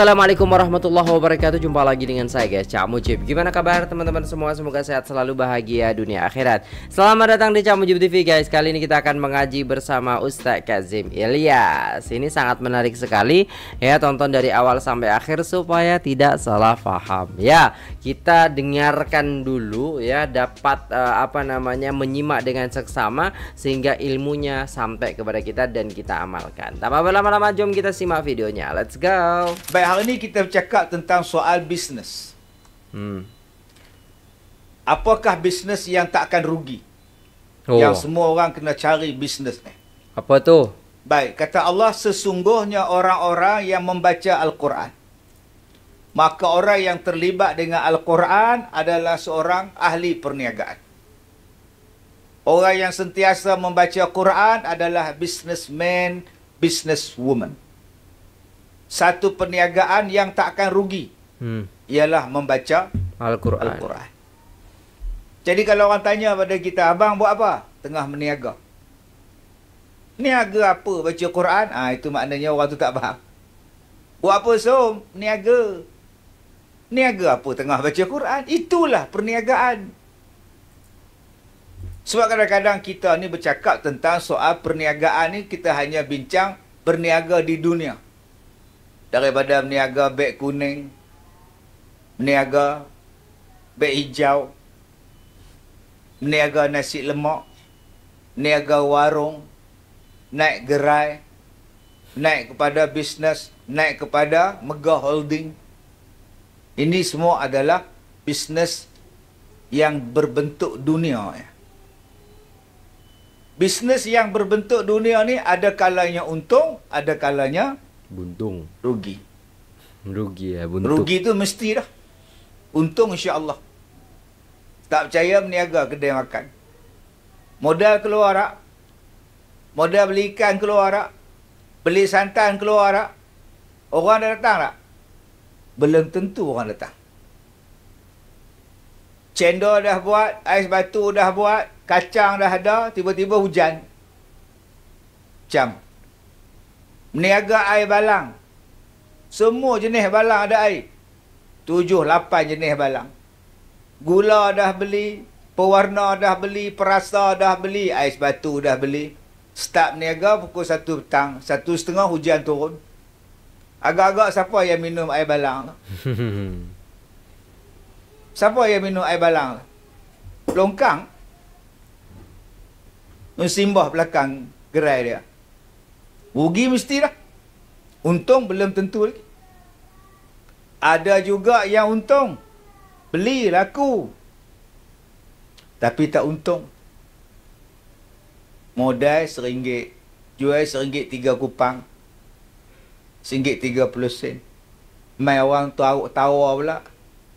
Assalamualaikum warahmatullahi wabarakatuh. Jumpa lagi dengan saya guys, Cak Mujib. Gimana kabar teman-teman semua? Semoga sehat selalu, bahagia dunia akhirat. Selamat datang di Cak Mujib TV guys. Kali ini kita akan mengaji bersama Ustadz Kazim Ilyas. Ini sangat menarik sekali ya, tonton dari awal sampai akhir supaya tidak salah paham ya. Kita dengarkan dulu ya, dapat menyimak dengan seksama sehingga ilmunya sampai kepada kita dan kita amalkan. Tanpa berlama-lama, jom kita simak videonya. Let's go. Baik, hari ini kita bercakap tentang soal bisnes. Apakah bisnes yang tak akan rugi? Yang semua orang kena cari bisnes ni. Apa tu? Baik, kata Allah, sesungguhnya orang-orang yang membaca Al-Quran. Maka orang yang terlibat dengan Al-Quran adalah seorang ahli perniagaan. Orang yang sentiasa membaca Quran adalah businessman, businesswoman. Satu perniagaan yang tak akan rugi ialah membaca Al-Quran. Jadi kalau orang tanya pada kita, abang buat apa? Tengah meniaga. Niaga apa? Baca Quran? Itu maknanya orang tu tak faham. Buat apa Som? Niaga. Niaga apa tengah baca Quran? Itulah perniagaan. Sebab kadang-kadang kita ni bercakap tentang soal perniagaan ni, kita hanya bincang berniaga di dunia. Daripada meniaga beg kuning, meniaga beg hijau, meniaga nasi lemak, meniaga warung, naik gerai, naik kepada bisnes, naik kepada mega holding. Ini semua adalah bisnes yang berbentuk dunia. Bisnes yang berbentuk dunia ni ada kalanya untung, ada kalanya buntung. Rugi. Rugi ya, buntung. Rugi tu mesti dah. Untung insya-Allah. Tak percaya meniaga kedai makan. Modal keluar tak? Modal beli ikan keluar tak? Beli santan keluar tak? Orang dah datang tak? Belum tentu orang datang. Cendol dah buat, ais batu dah buat, kacang dah ada, tiba-tiba hujan. Macam meniaga air balang. Semua jenis balang ada air. 7, 8 jenis balang. Gula dah beli, pewarna dah beli, perasa dah beli, ais batu dah beli. Start meniaga pukul 1 petang, 1:30 hujan turun. Agak-agak siapa yang minum air balang? Siapa yang minum air balang? Longkang. Simbah belakang gerai dia. Rugi mesti dah. Untung belum tentu lagi. Ada juga yang untung. Beli, laku. Tapi tak untung. Modal RM1. Jual RM1 3 kupang. RM1.30. Mai orang tawar pula.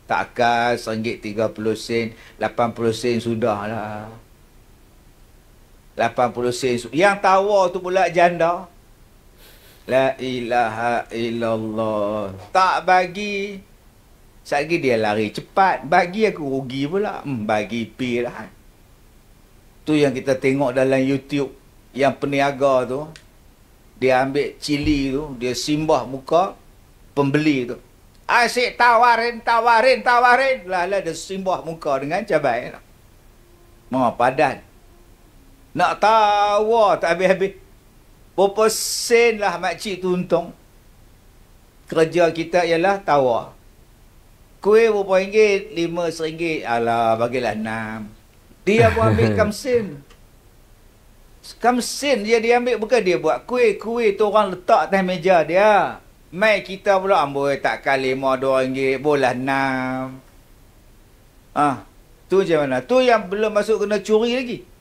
Takkan RM1.30. 80 sen sudahlah. 80 sen. Yang tawar tu pula janda. La ilaha illallah. Tak bagi. Satgi dia lari cepat. Bagi aku rugi pula. Bagi pi lah. Tu yang kita tengok dalam YouTube. Yang peniaga tu. Dia ambil cili tu. Dia simbah muka pembeli tu. Asyik tawarin. Lah dia simbah muka dengan cabai. Padan. Nak tawar tak habis-habis. Berapa sen lah makcik tu untung. Kerja kita ialah tawar. Kuih berapa ringgit? RM5. Alah, bagilah 6. Dia pun ambil kamsen. Kamsen dia ambil, bukan dia buat kuih. Kuih tu orang letak atas meja dia. Mai kita pula, amboi takkan RM5, RM2. Boleh 6. Tu macam mana? Tu yang belum masuk kena curi lagi.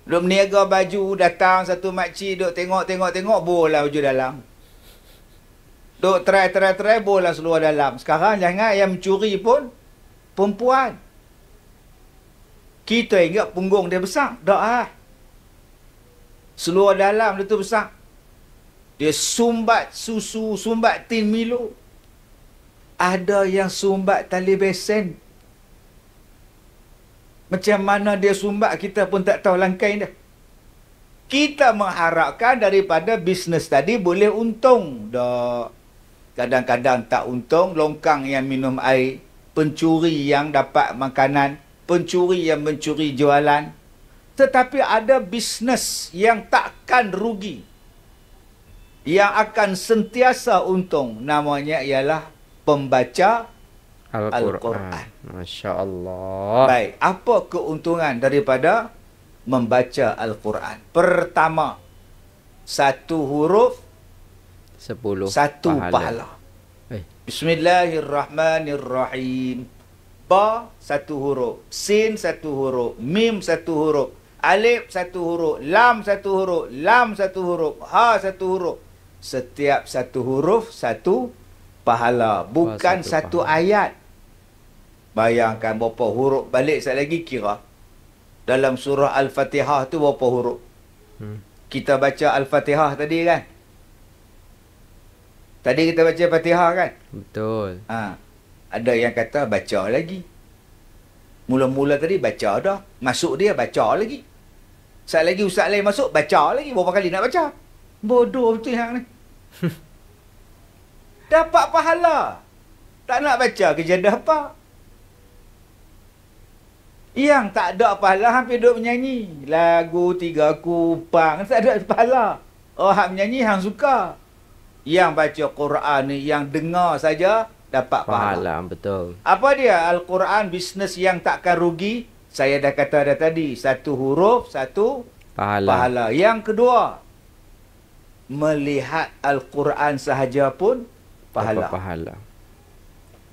Duk meniaga baju, datang satu makcik, duk tengok, bola baju dalam. Duk try, bola seluar dalam. Sekarang jangan yang mencuri pun perempuan. Kita ingat punggung dia besar. Tak lah. Seluar dalam dia tu besar. Dia sumbat susu, sumbat tin Milo. Ada yang sumbat tali besen. Macam mana dia sumbat, kita pun tak tahu langkai dah. Kita mengharapkan daripada bisnes tadi boleh untung. Tak. kadang-kadang tak untung, longkang yang minum air, pencuri yang dapat makanan, pencuri yang mencuri jualan. Tetapi ada bisnes yang takkan rugi, yang akan sentiasa untung. Namanya ialah pembaca Al-Quran. Masya Allah. Baik, apa keuntungan daripada membaca Al-Quran? Pertama, 1 huruf 10 1 pahala. Bismillahirrahmanirrahim. Ba 1 huruf, sin 1 huruf, mim 1 huruf, alif 1 huruf, lam 1 huruf, lam 1 huruf, ha 1 huruf. Setiap 1 huruf 1 pahala, bukan 1 ayat. Bayangkan berapa huruf, balik sekali lagi kira. Dalam surah Al-Fatihah tu berapa huruf? Kita baca Al-Fatihah tadi kan? Tadi kita baca Fatihah kan? Betul. Ada yang kata baca lagi. Mula-mula tadi baca dah. Masuk dia baca lagi. Saat lagi ustaz lain masuk, baca lagi. Berapa kali nak baca? Bodoh betul yang ni. Dapat pahala. Tak nak baca kerja dah apa? Yang tak ada pahala hampir duduk menyanyi. Lagu 3 kupang. Tak ada pahala. Hang menyanyi, hang suka. Yang baca Quran ni, yang dengar saja, dapat pahala. Betul. Apa dia? Al-Quran bisnes yang takkan rugi. Saya dah kata dah tadi. 1 huruf, 1 pahala. Yang kedua, melihat Al-Quran sahaja pun pahala. Pahala.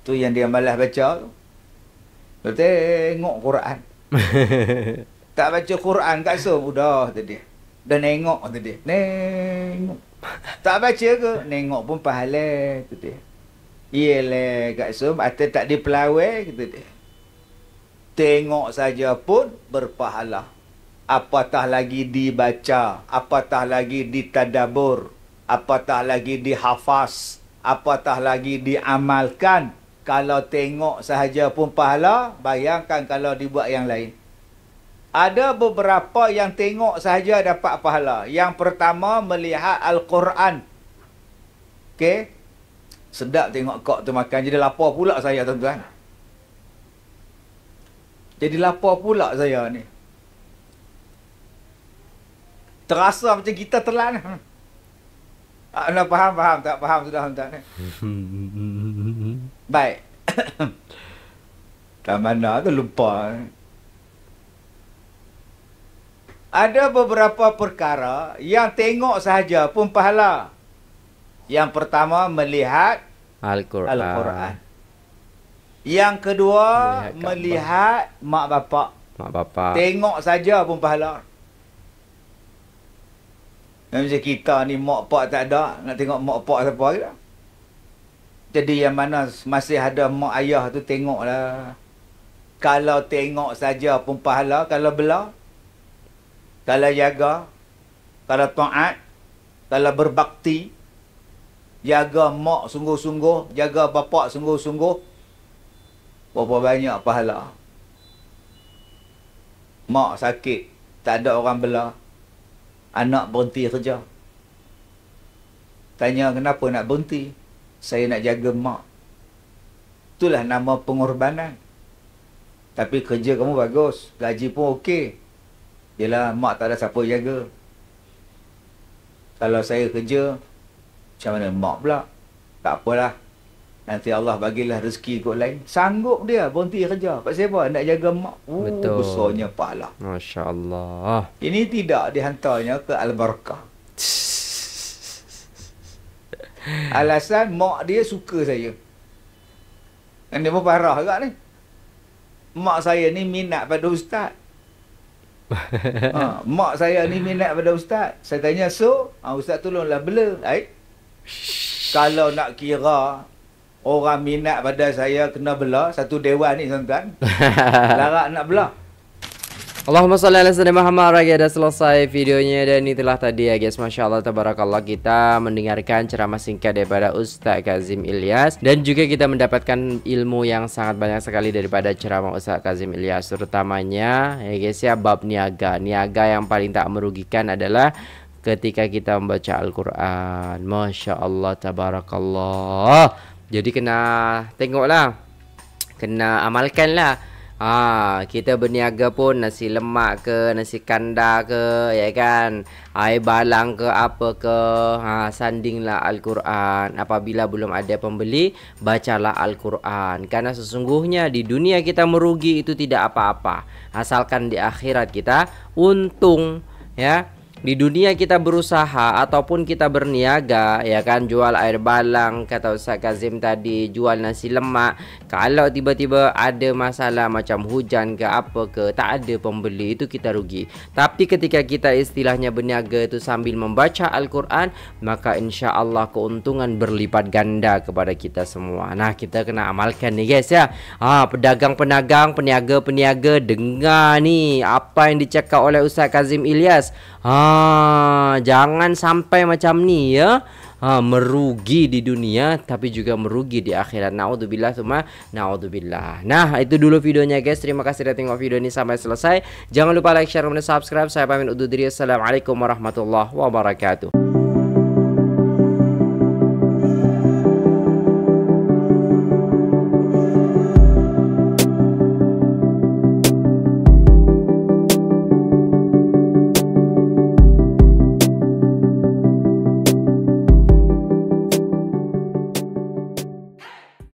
Tu yang dia malas baca tu. Dia tengok Quran. Tak baca Quran kat Zoom, udah tu dia. Dah nengok tu dia. Nengok. Tak baca ke? Nengok pun pahala tu dia. Yelah kat Zoom, atau tak dipelawai kata dia. Tengok saja pun berpahala. Apatah lagi dibaca, apatah lagi ditadabur, apatah lagi dihafaz, apatah lagi diamalkan. Kalau tengok sahaja pun pahala, bayangkan kalau dibuat yang lain. Ada beberapa yang tengok sahaja dapat pahala. Yang pertama, melihat Al-Quran. Okey? Sedap tengok kok tu makan. Jadi lapar pula saya, tuan-tuan. Jadi lapar pula saya ni. Terasa macam kita telan. Anda faham? Tak faham sudah, tuan-tuan. Baik. Tak mana tu lupa. Ada beberapa perkara yang tengok sahaja pun pahala. Yang pertama, melihat Al-Quran. Yang kedua, melihat mak bapak. Tengok saja pun pahala. Macam kita ni mak pak tak ada, nak tengok mak pak siapa ke? Jadi yang mana masih ada mak ayah tu tengoklah. Kalau tengok saja pun pahala, kalau belah, kalau jaga, kalau taat, kalau berbakti, jaga mak sungguh-sungguh, jaga bapak sungguh-sungguh, berapa banyak pahala. Mak sakit, tak ada orang belah, anak berhenti kerja. Tanya kenapa nak berhenti? Saya nak jaga mak. Itulah nama pengorbanan. Tapi kerja kamu bagus, gaji pun okey. Yelah, mak tak ada siapa jaga. Kalau saya kerja, macam mana mak pula? Tak apalah. Nanti Allah bagilah rezeki kot lain. Sanggup dia berhenti kerja. Pasal apa? Nak jaga mak. Betul. Besarnya pahala. Masya Allah. Ini tidak dihantarnya ke Al-Barakah. Alasan mak dia suka saya. Dan dia pun parah agak ni. Mak saya ni minat pada ustaz. Mak saya ni minat pada ustaz. Saya tanya, so, ustaz tolonglah bela. Kalau nak kira orang minat pada saya kena bela, satu dewan ni tuan-tuan. Larak nak bela. Allahumma salli ala sayyidina Muhammad. Dah selesai videonya dan itulah tadi ya guys, Masya Allah tabarakallah, kita mendengarkan ceramah singkat daripada Ustaz Kazim Ilyas. Dan juga kita mendapatkan ilmu yang sangat banyak sekali daripada ceramah Ustaz Kazim Ilyas. Terutamanya ya guys ya, bab niaga. Niaga yang paling tak merugikan adalah ketika kita membaca Al-Quran. Masya Allah, tabarakallah. Jadi kena tengoklah, kena amalkanlah. Kita berniaga pun nasi lemak ke, nasi kandar ke, ya kan, air balang ke, apa ke, sandinglah Al-Quran. Apabila belum ada pembeli, bacalah Al-Quran. Karena sesungguhnya di dunia kita merugi itu tidak apa-apa, asalkan di akhirat kita untung, ya. Di dunia kita berusaha ataupun kita berniaga, ya kan, jual air balang kata Ustaz Kazim tadi, jual nasi lemak. Kalau tiba-tiba ada masalah macam hujan ke apa ke, tak ada pembeli, itu kita rugi. Tapi ketika kita istilahnya berniaga itu sambil membaca Al-Quran, maka insya Allah keuntungan berlipat ganda kepada kita semua. Nah, kita kena amalkan nih guys ya. Pedagang-pedagang, peniaga-peniaga, dengar nih apa yang dicakap oleh Ustaz Kazim Ilyas. Jangan sampai macam ni ya. Merugi di dunia tapi juga merugi di akhirat. Naudzubillah summa naudzubillah. Nah, itu dulu videonya guys. Terima kasih sudah tengok video ini sampai selesai. Jangan lupa like, share, dan subscribe. Saya pamit undur diri. Assalamualaikum warahmatullahi wabarakatuh.